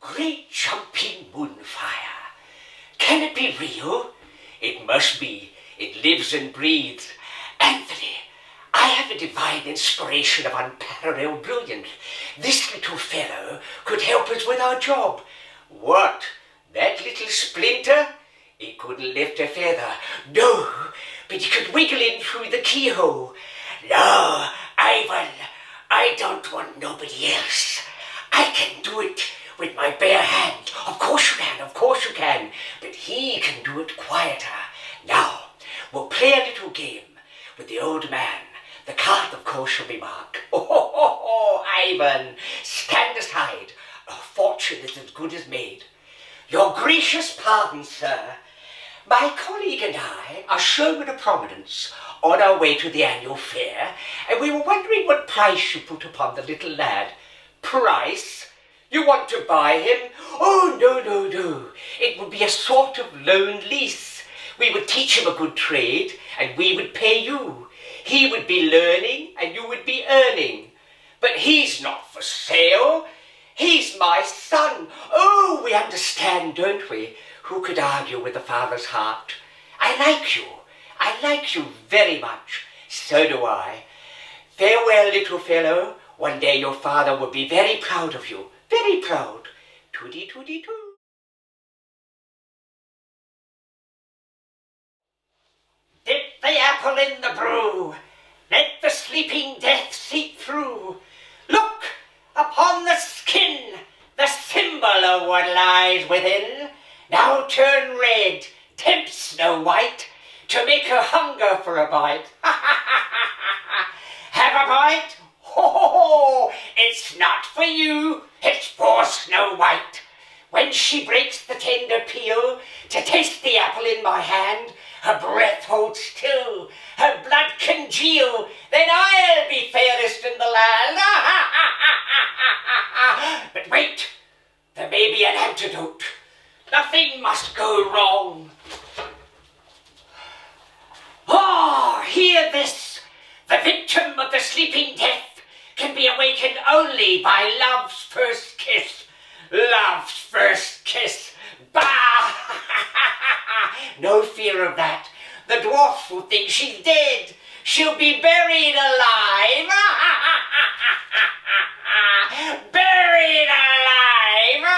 Great jumping moonfire. Can it be real? It must be. It lives and breathes. Anthony, I have a divine inspiration of unparalleled brilliance. This little fellow could help us with our job. What? That little splinter? He couldn't lift a feather. No, but he could wiggle in through the keyhole. No, Ivan, I don't want nobody else. I can do it with my bare hand. Of course you can. But he can do it quieter. Now, we'll play a little game with the old man. The cart, of course, shall be Mark. Oh, Ivan, stand aside. A fortune is as good as made. Your gracious pardon, sir. My colleague and I are showing a prominence on our way to the annual fair, and we were wondering what price you put upon the little lad. Price? You want to buy him? Oh, no. It would be a sort of loan lease. We would teach him a good trade, and we would pay you. He would be learning, and you would be earning. But he's not for sale. He's my son. Oh, we understand, don't we? Who could argue with the father's heart? I like you very much. So do I. Farewell, little fellow. One day your father will be very proud of you. Very proud. Tooty, tooty, too. Dip the apple in the brew. Let the sleeping death seep through. Look upon the skin, the symbol of what lies within. Now turn red, tempt Snow White, to make her hunger for a bite. Have a bite? Ho! It's not for you, it's for Snow White. When she breaks the tender peel to taste the apple in my hand, her breath holds still, her blood congeal, then I'll be fairest in the land. But wait, there may be an antidote. Nothing must go wrong. Ah, hear this. The victim of the sleeping death can be awakened only by love's first kiss. Love's first kiss. Bah! No fear of that. The dwarf will think she's dead. She'll be buried alive. Buried alive.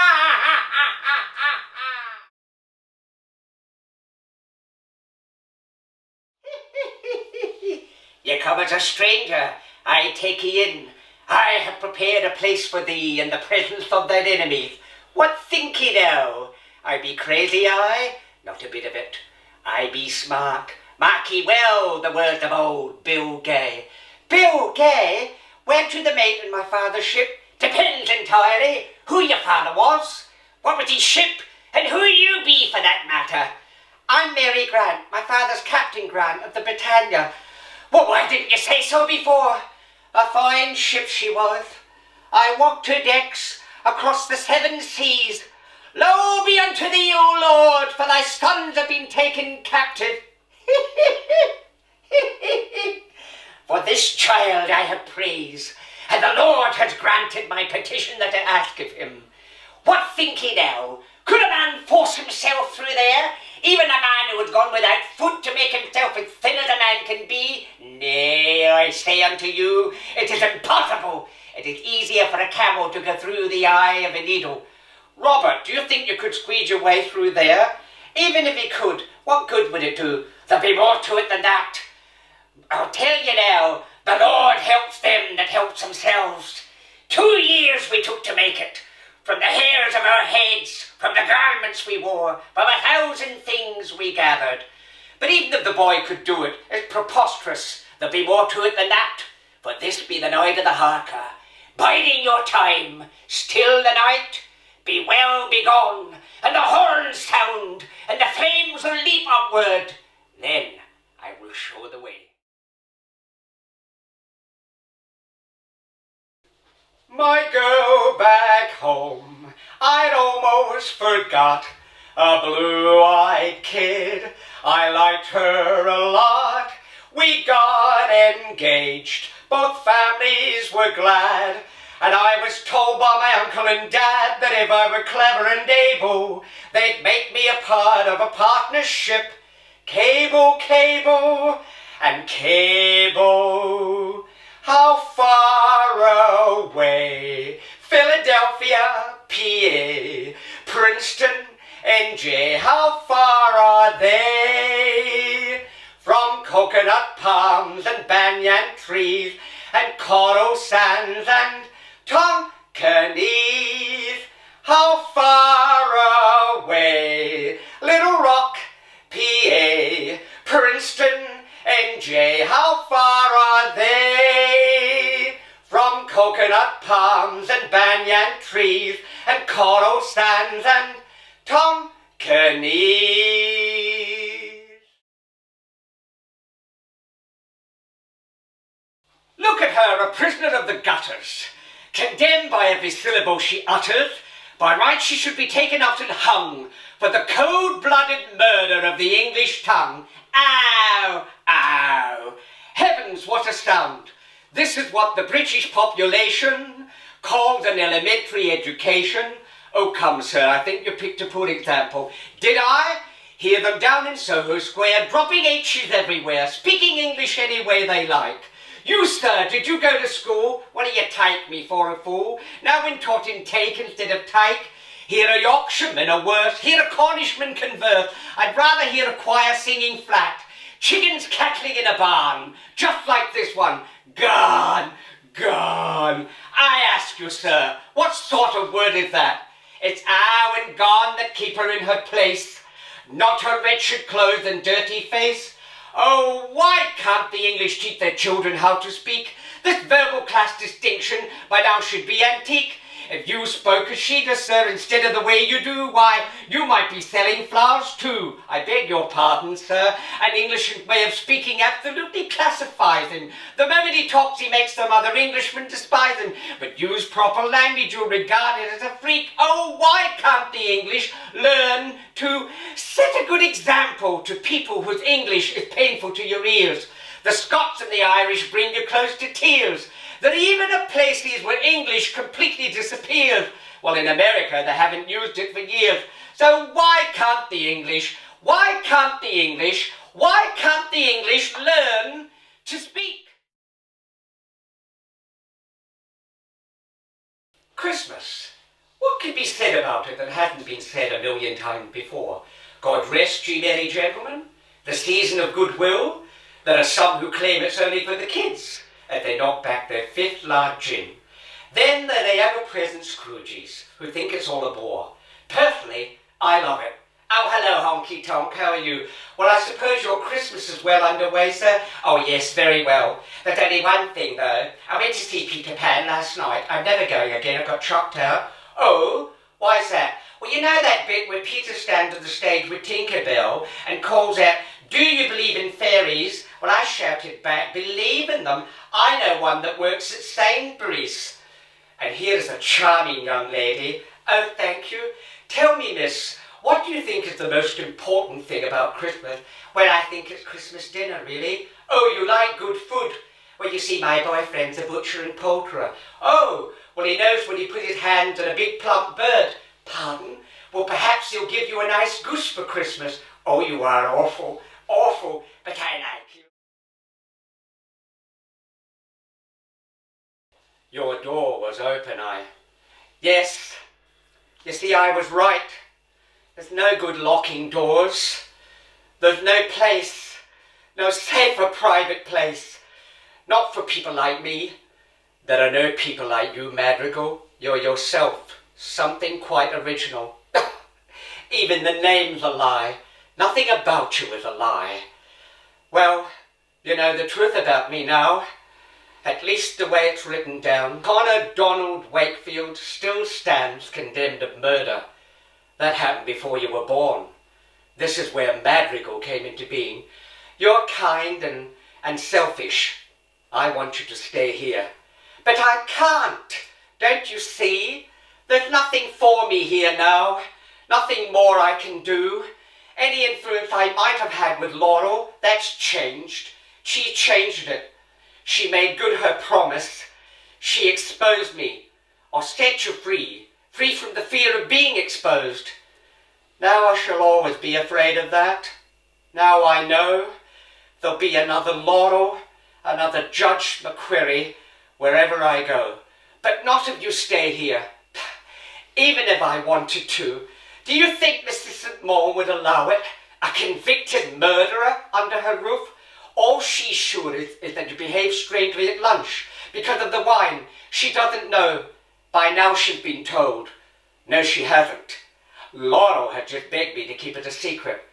You come as a stranger, I take ye in. I have prepared a place for thee in the presence of thine enemies. What think ye now? I be crazy, I? Not a bit of it. I be smart. Mark ye well the words of old Bill Gay. Bill Gay? Went to the mate in my father's ship? Depends entirely who your father was, what was his ship, and who you be for that matter. I'm Mary Grant, my father's Captain Grant of the Britannia. Well, why didn't you say so before? A fine ship she was. I walked her decks across the 7 seas. Lo be unto thee, O Lord, for thy sons have been taken captive. For this child I have praise, and the Lord has granted my petition that I ask of him. What think ye now? Could a man force himself through there? Even a man who had gone without food to make himself as thin as a man can be? Nay, I say unto you, it is impossible. It is easier for a camel to go through the eye of a needle. Robert, do you think you could squeeze your way through there? Even if you could, what good would it do? There'll be more to it than that. I'll tell you now, the Lord helps them that helps themselves. 2 years we took to make it. From the hairs of our heads, from the garments we wore, from 1,000 things we gathered. But even if the boy could do it, it's preposterous. There'll be more to it than that. For this be the night of the harker. Biding your time, still the night, be well begone, and the horns sound, and the flames will leap upward. Then I will show the way. Might go back home, I'd almost forgot. A blue-eyed kid, I liked her a lot. We got engaged, both families were glad. And I was told by my uncle and dad that if I were clever and able, they'd make me a part of a partnership. Cable, cable, and cable. How far away? Philadelphia, PA, Princeton, NJ, how far are they? From coconut palms and banyan trees and coral sands and Tonkinese, how far away? Little Rock, PA, Princeton, NJ, how far are they? From coconut palms and banyan trees and coral sands and Tonkinese. Look at her, a prisoner of the gutters, condemned by every syllable she utters. By right she should be taken out and hung for the cold-blooded murder of the English tongue. Ow! Ow! Heavens, what a sound! This is what the British population calls an elementary education. Oh, come, sir, I think you picked a poor example. Did I? Hear them down in Soho Square, dropping H's everywhere, speaking English any way they like. You, sir, did you go to school? What do you take me for, a fool? Now when taught in take instead of take. Hear a Yorkshireman or worse, hear a Cornishman converse. I'd rather hear a choir singing flat. Chickens cackling in a barn, just like this one. Gone, gone. I ask you, sir, what sort of word is that? It's ow and gone that keep her in her place, not her wretched clothes and dirty face. Oh, why can't the English teach their children how to speak? This verbal class distinction by now should be antique. If you spoke as she does, sir, instead of the way you do, why, you might be selling flowers too. I beg your pardon, sir. An English way of speaking absolutely classifies him. The moment he talks, he makes some other Englishman despise him. But use proper language, you'll regard it as a freak. Oh, why can't the English learn to set a good example to people whose English is painful to your ears? The Scots and the Irish bring you close to tears. There are even places where English completely disappears. Well, in America, they haven't used it for years. So why can't the English learn to speak? Christmas. What can be said about it that hasn't been said a million times before? God rest ye merry gentlemen. The season of goodwill. There are some who claim it's only for the kids, as they knock back their fifth large gin. Then there are the ever-present Scrooges, who think it's all a bore. Personally, I love it. Oh, hello, honky tonk, how are you? Well, I suppose your Christmas is well underway, sir? Oh, yes, very well. There's only one thing, though. I went to see Peter Pan last night. I'm never going again, I got chucked out. Oh, why's that? Well, you know that bit where Peter stands on the stage with Tinkerbell and calls out, "Do you believe in fairies?" Well, I shouted back, "Believe in them. I know one that works at Sainsbury's." And here's a charming young lady. Oh, thank you. Tell me, miss, what do you think is the most important thing about Christmas? Well, I think it's Christmas dinner, really. Oh, you like good food? Well, you see, my boyfriend's a butcher and poulterer. Oh, well, he knows when he puts his hands on a big plump bird. Pardon? Well, perhaps he'll give you a nice goose for Christmas. Oh, you are awful, awful, but I like you. Your door was open, Yes, you see, I was right. There's no good locking doors. There's no place, no safer private place. Not for people like me. There are no people like you, Madrigal. You're yourself, something quite original. Even the name's a lie. Nothing about you is a lie. Well, you know the truth about me now. At least the way it's written down. Connor Donald Wakefield still stands condemned of murder. That happened before you were born. This is where Madrigal came into being. You're kind and selfish. I want you to stay here. But I can't. Don't you see? There's nothing for me here now. Nothing more I can do. Any influence I might have had with Laurel, that's changed. She changed it. She made good her promise. She exposed me. or set you free, free from the fear of being exposed. Now I shall always be afraid of that. Now I know there'll be another Laurel, another Judge McQuarrie, wherever I go. But not if you stay here. Even if I wanted to, do you think Mrs. St. Maur would allow it? A convicted murderer under her roof? All she's sure is that you behave strangely at lunch because of the wine. She doesn't know. By now she's been told. No, she hasn't. Laurel had just begged me to keep it a secret.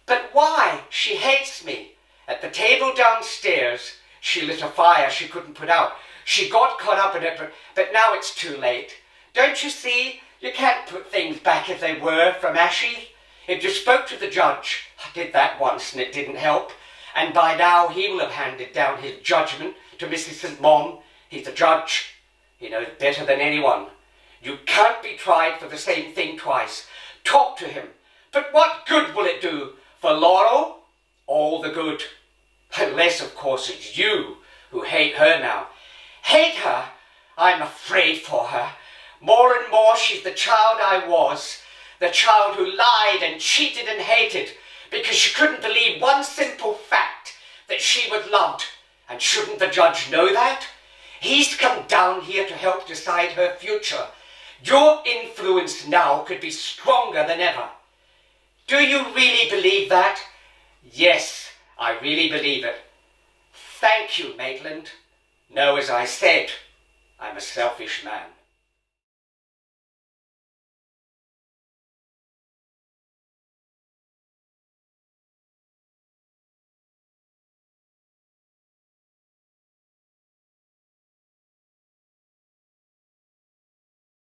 But why? She hates me. At the table downstairs, she lit a fire she couldn't put out. She got caught up in it, but now it's too late. Don't you see? You can't put things back as they were from ashes. If you spoke to the judge, I did that once and it didn't help, and by now he will have handed down his judgment to Mrs. St. Maur. He's a judge. He knows better than anyone. You can't be tried for the same thing twice. Talk to him. But what good will it do? For Laurel? All the good. Unless, of course, it's you who hate her now. Hate her? I'm afraid for her. More and more she's the child I was. The child who lied and cheated and hated because she couldn't believe one simple fact, that she was loved. And shouldn't the judge know that? He's come down here to help decide her future. Your influence now could be stronger than ever. Do you really believe that? Yes, I really believe it. Thank you, Maitland. No, as I said, I'm a selfish man.